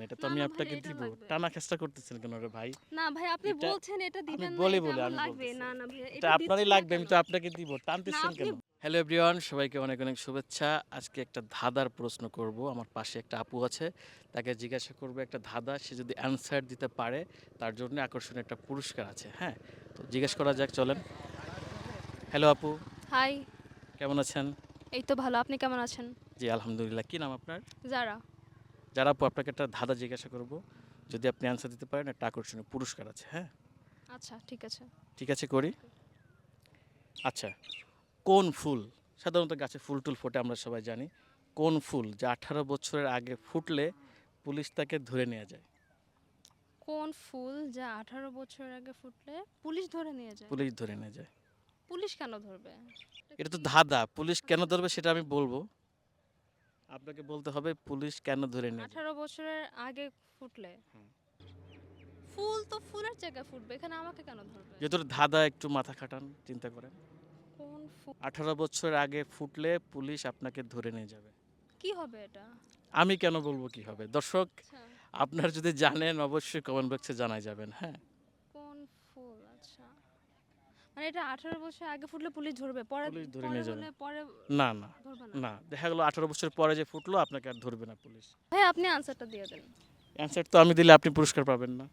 এটা তো না আমি না ভাই আপনাকে এটা দিব। লাগবে। টানা খেচড়া করতেছেন কেন রে ভাই? না ভাই আপনি এটা বলছেন এটা আমি দিবেন না বলি, এটা বলি আমার আমি লাগবে। বলতেছি। না না ভাই এটা এটা আপনারই দিচ্ছেন না লাগবে, কেন? আমি তো আপনাকে দিব। না টানতেছেন আপনি কেন? হ্যালো এভরিওয়ান, সবাইকে অনেক অনেক শুভেচ্ছা। আজকে একটা ধাঁধার প্রশ্ন করব। আমার পাশে একটা আপু আছে, তাকে জিজ্ঞাসা করব একটা ধাঁধা। সে যদি অ্যানসার দিতে পারে তার জন্য আকর্ষণীয় একটা পুরস্কার আছে। হ্যাঁ, তো জিজ্ঞেস করা যাক, চলেন। হ্যালো আপু, হাই, কেমন আছেন? এই তো ভালো। আপনি কেমন আছেন? জি আলহামদুলিল্লাহ। কি নাম আপনার? যারা? যারা আপু, আপনাকে একটা ধাঁধা জিজ্ঞাসা করব। যদি আপনি অ্যানসার দিতে পারেন একটা আকর্ষণীয় পুরস্কার আছে। হ্যাঁ, আচ্ছা ঠিক আছে। ঠিক আছে, করি। আচ্ছা, কোন ফুল, সাধারণত গাছে ফুল টুল ফোটে আমরা সবাই জানি, কোন ফুল যা 18 বছরের আগে ফুটলে পুলিশ তাকে ধরে নিয়ে যায়? কোন ফুল যা 18 বছর আগে ফুটলে পুলিশ ধরে নিয়ে যায়? পুলিশ ধরে নিয়ে যায়। পুলিশ কেন ধরবে? এটা তো কি? ধাঁধা, পুলিশ কেন ধরবে সেটা আমি বলবো। আপনাকে বলতে হবে পুলিশ কেন ধরে নিয়ে যায়। 18 বছরের আগে ফুটলে ফুল তো ফুলের জায়গায় ফুটবে, এখানে আমাকে কেন ধরবে? যেহেতু ধাঁধা, একটু মাথা খাটান, চিন্তা করেন। কোন ফুল? 18 বছর আগে ফুটলে পুলিশ আপনাকে ধরে নিয়ে যাবে। কি হবে এটা? আমি কেন বলবো কি হবে? দর্শক, আচ্ছা আপনার যদি জানেন অবশ্যই কমেন্ট বক্সে জানাই যাবেন। হ্যাঁ, কোন ফুল? আচ্ছা মানে এটা 18 বছর আগে ফুটলে পুলিশ ধরবে, পরে পুলিশ ধরে পরে নিয়ে যাবে। হলে পরে না না, ধরবে না? না, দেখা গেলো 18 বছর পরে যে ফুটলো আপনাকে আর ধরবে না পুলিশ। ভাই আপনি আনসারটা দিয়ে দেন। অ্যানসার তো আমি দিলে আপনি পুরস্কার পাবেন না,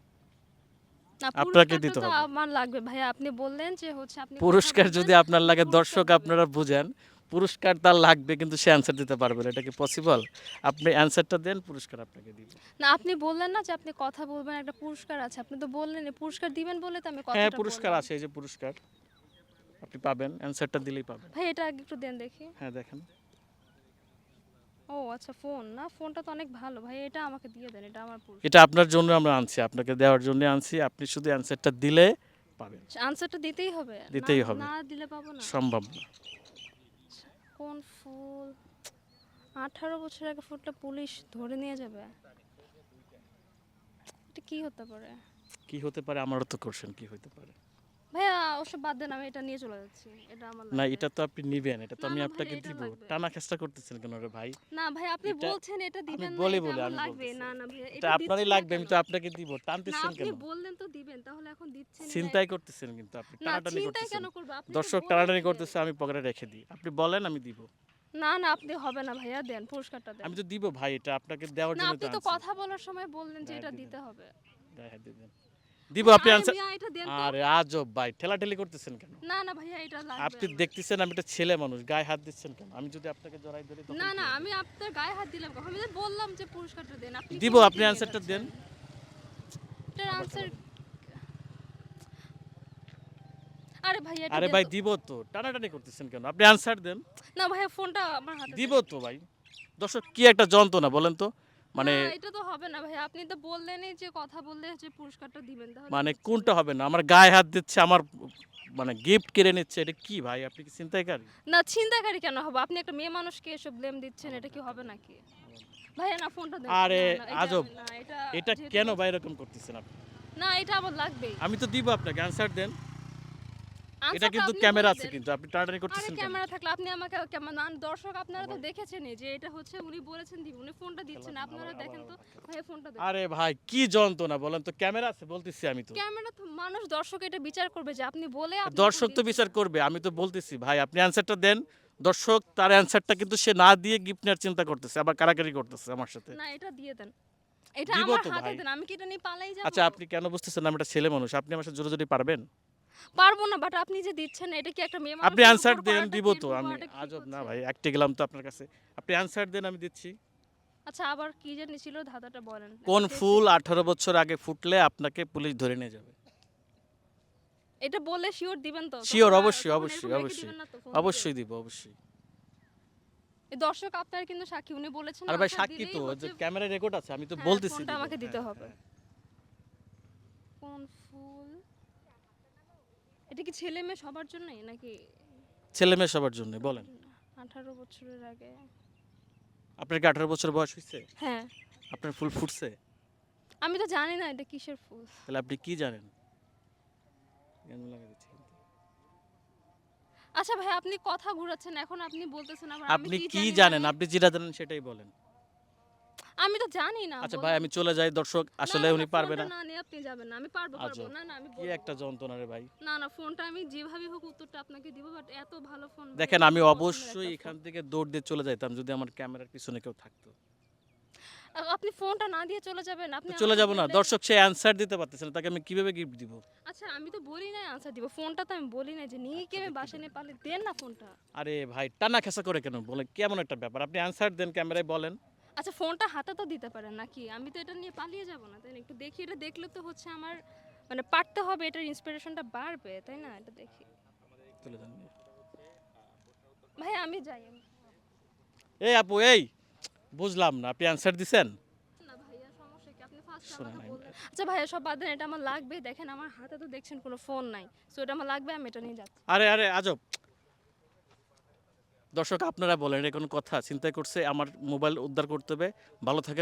না আপনাকে পুরস্কারটা দিতে তো হবে। আমার লাগবে ভাইয়া, আপনি বললেন যে হচ্ছে আপনি কথা পুরস্কার বলবেন, যদি আপনার আপনি লাগে, পুরস্কার দর্শক দিবেন। আপনারা বুঝেন, পুরস্কার তার লাগবে কিন্তু সে অ্যানসার দিতে পারবে না। এটা কি পসিবল? আপনি অ্যানসারটা দেন, পুরস্কার আপনাকে দিব। না আপনি বললেন না যে আপনি কথা বলবেন, একটা পুরস্কার আছে, আপনি তো বললেন পুরস্কার দিবেন বলে তো আমি হ্যাঁ, কথাটা পুরস্কার বললাম। আছে, এই যে পুরস্কার আপনি পাবেন, অ্যানসারটা দিলেই পাবেন। ভাই এটা আগে একটু দেন দেখি। হ্যাঁ, দেখেন। ও আচ্ছা ফোন না, ফোনটা তো অনেক ভালো ভাই, এটা আমাকে দিয়ে দেন, এটা আমার এটা পুরস্কার। আপনার জন্য আমরা আনছি, আপনাকে দেওয়ার জন্য আনছি। আপনি শুধু অ্যানসারটা দিলে পাবেন। আনসারটা দিতেই হবে? না দিতেই হবে, না দিলে পাবো না? সম্ভব না। আচ্ছা, কোন ফুল 18 বছর আগে ফুটলে পুলিশ ধরে নিয়ে যাবে? এটা কি হতে পারে? কি হতে পারে, আমারও তো কোশ্চেন, কি হতে পারে। ভাইয়া ওসব বাদ দেন, আমি এটা নিয়ে চলে যাচ্ছি, এটা আমার না, লাগবে। এটা তো আপনি নিবেন, এটা তো না আমি না ভাই আপনাকে এটা দিব। লাগবে। টানা খেচড়া করতেছেন কেন রে ভাই? না ভাই আপনি এটা বলছেন এটা আমি দিবেন না, বলি এটা বলে আমার আমি লাগবে। বলতেছি, না না ভাই এটা এটা আপনারই দিচ্ছেন না লাগবে, কেন? আমি তো আপনাকে দিব। না টানতেছেন আপনি কেন? বললেন তো দিবেন, তাহলে এখন দিচ্ছেনই না চিন্তাই এটা। করতেছেন কিন্তু আপনি, না টানাটানি চিন্তায় করতেছেন। কেন করব, আপনি তো দর্শক বলে টানাটানি দিবেন। করতেছে, আমি পকেটে রেখে দিই। আপনি বলেন, আমি দিব। না না আপনি হবে না ভাইয়া, দেন পুরস্কারটা দেন। আমি তো দিব ভাই, এটা আপনাকে দেওয়ার না জন্য তো আপনি তো আনছি। কথা বলার সময় বললেন যে গায়ে হাত এটা দিয়ে দেন, দিতে হবে। গায়ে হাত দিয়ে দেন। দিব, ভাই আপনি আরে আনসার। মিয়া এটা দেন তো। আরে আজব ভাই, ঠেলাঠেলি করতেছেন কেন? না না ভাইয়া এটা লাগবে আপনি আমার। দেখতেছেন আমি একটা ছেলে মানুষ, গায়ে হাত দিচ্ছেন কেন? আমি যদি আপনাকে জড়াই ধরি তখন না কি না হবে? আমি আপনার গায়ে হাত দিলাম কখন? আমি তো বললাম যে পুরস্কারটা দেন, আপনি দিব, কোন দিকে আপনি নিয়ে অ্যানসারটা দেন। যাচ্ছেন? এটার আবার আনসার। ঠেলাঠেলি। আরে ভাইয়া এটা আরে দেন ভাই তো। দিব তো, টানাটানি করতেছেন কেন? আপনি অ্যানসার দেন। না ভাইয়া ফোনটা আমার হাতে দিব দেন। তো ভাই। দর্শক, কি একটা যন্ত্রণা বলেন তো। না মানে, এটা তো হবে না ভাই, আপনি তো বললেনই যে কথা বললে যে পুরস্কারটা দিবেন, তাহলে মানে দিচ্ছেন কোনটা না। হবে না? আমার গায়ে হাত দিচ্ছে, আমার মানে গিফট কেড়ে নিচ্ছে, এটা কি ভাই? আপনি কি ছিনতাইকারী? না ছিনতাইকারী কেন হবে? আপনি একটা মেয়ে মানুষকে এসব ব্লেম দিচ্ছেন, আবার এটা কি ধাক্কা হবে দেন, নাকি? আবার ধাক্কা। ভাইয়া না ফোনটা দেন। আরে না না এটা আজব, আমি না এটা এটা যেহেতু কেন ভাই বলছেন। এরকম করতেছেন আপনি? না এটা আমার লাগবেই। আমি তো দিব আপনাকে, অ্যানসার দেন। এটা আনসারটা কিন্তু আপনি ক্যামেরা বলে আছে, দেন। কিন্তু আপনি টানাটানি আরে করতেছেন কেন? ক্যামেরা থাকলে আপনি আমাকে না দর্শক আপনারা তো আবার দেখেছেনই যে এটা হচ্ছে উনি বলেছেন দিবেন, উনি ফোনটা খেলা দিচ্ছেন, দেন, আবার আপনারা আবার দেখেন তো। আবার ধাক্কা দেন। ভাইয়া ফোনটা দেন। আরে ভাই, কি যন্ত্রণা বলেন তো? ক্যামেরা আছে বলতেছি আমি তো। ক্যামেরা তো মানুষ দর্শক এটা বিচার করবে যে আপনি বলে আপনি ফোন দর্শক তো দিচ্ছেন বিচার না। করবে, আমি তো বলতেছি ভাই আপনি অ্যানসারটা দেন। দর্শক তার অ্যানসারটা কিন্তু সে না দিয়ে গিফট নেওয়ার চিন্তা করতেছে, আবার কারাকারি করতেছে আমার সাথে। না এটা দিয়ে দেন, এটা দিব আমার তো হাতে ভাই। দেন, আমি কি এটা নিয়ে পালাই যাব? আচ্ছা, আপনি কেন বুঝতেছেন না? আমি একটা ছেলে মানুষ, আপনি আমার সাথে জোরাজুরি পারবেন? পারবো না, বাট আপনি যে দিচ্ছেন এটা কি একটা মেয়ে আপনি মানুষের অ্যানসার উপর দেন, করাটা দিব কি তো এরকম আমি। করাটা ঠিক আজব না হচ্ছে? ভাই, একটে গেলাম তো আপনার কাছে। আপনি অ্যানসার দেন, আমি দিচ্ছি। আচ্ছা আবার কি জানি ছিল ধাঁধাটা বলেন, কোন একটা দেখি ফুল একটু। 18 বছর আগে ফুটলে আপনাকে পুলিশ ধরে নিয়ে যাবে? এটা বললে শিওর দিবেন তো? শিওর, তখন অবশ্যই তখন অবশ্যই এরকম রেখে অবশ্যই। দিবেন না তো ফোন দিবেন? অবশ্যই দিব, অবশ্যই। এই দর্শক আপনার কিন্তু সাক্ষী, উনি বলেছেন আর ভাই আনসার সাক্ষী দিলেই তো, যে হচ্ছে। ক্যামেরা রেকর্ড আছে, আমি তো হ্যাঁ বলতেছি ফোনটা দিব। আমাকে দিতে হ্যাঁ, হবে। হ্যাঁ। কোন ফুল? এটা কি ছেলে মেয়ে সবার জন্যই নাকি? ছেলে মেয়ে সবার জন্য, সবার বলেন। জন্য। 18 বছরের আগে। আপনার কি 18 বছর বয়স হয়েছে? হ্যাঁ আপনার ফুল ফুটছে? আমি তো জানি না এটা কিসের ফুল। তাহলে আপনি কি জানেন? জ্ঞান লাগা দিচ্ছি কিন্তু। আচ্ছা ভাই আপনি কথা ঘুরাচ্ছেন, এখন আপনি বলতেছেন আবার আমি আপনি কি কি জানি না জানেন? মানে। আপনি যেটা জানেন সেটাই বলেন। আমি তো জানি না। আচ্ছা বললাম। ভাই আমি চলে যাই, দর্শক আসলে না, না, উনি না, পারবে ফোনটা না। না নিয়ে আপনি যাবেন না। আমি পারবো, আজব, না, না, আমি কি বলবো। একটা যন্ত্রণা রে ভাই। না, না, ফোনটা আমি যেভাবেই হোক উত্তরটা আপনাকে দিব। বাট এত ভালো ফোন ভাই, দেখেন এটা আমি আমার পছন্দের অবশ্যই একটা ফোন। এখান থেকে দৌড় দিয়ে চলে যাইতাম যদি আমার ক্যামেরার পিছনে কেউ থাকতো। আপনি ফোনটা না দিয়ে চলে যাবেন। তো আপনি চলে আমাকে যাব না, বললেন। দর্শক সে অ্যানসার দিতে পারতেছে না, তাকে আমি কিভাবে গিফট দিব? আচ্ছা, আমি তো বলি নাই আনসার দিব। ফোনটা তো আমি বলি নাই যে নিয়ে কি আচ্ছা আমি দেখি বাসায় দেন। নিয়ে পালিয়ে দেন না ফোনটা। আরে ভাই টানা খেসা করে কেন বলে, কেমন একটা ব্যাপার, আপনি অ্যানসার দেন ক্যামেরায় বলেন। আচ্ছা, ফোনটা হাতে তো দিতে পারেন নাকি? আমি তো এটা নিয়ে পালিয়ে যাব না, তাই না? একটু দেখি, এটা দেখলে তো হচ্ছে আমার মানে পারতে হবে, এটার ইন্সপিরেশনটা বাড়বে, তাই না? এটা দেখি। চলে যান। ভাই আমি যাই। এই আপু এই, বুঝলাম না আপনি অ্যানসার দিছেন? না ভাইয়া, সমস্যা কি? আপনি ফার্স্ট শোনেন আমাকে আমি- বললেন। আচ্ছা ভাইয়া, সব বাদ দেন, এটা আমার লাগবে। দেখেন আমার হাতে তো দেখছেন কোনো ফোন নাই। সো এটা আমার লাগবে, আমি এটা নিয়ে যাচ্ছি। আরে আরে আজব। দর্শক আপনারা বলেন, এটা কোনো কথা? চিন্তা করছে আমার মোবাইল উদ্ধার করতে হবে। ভালো থাকেন।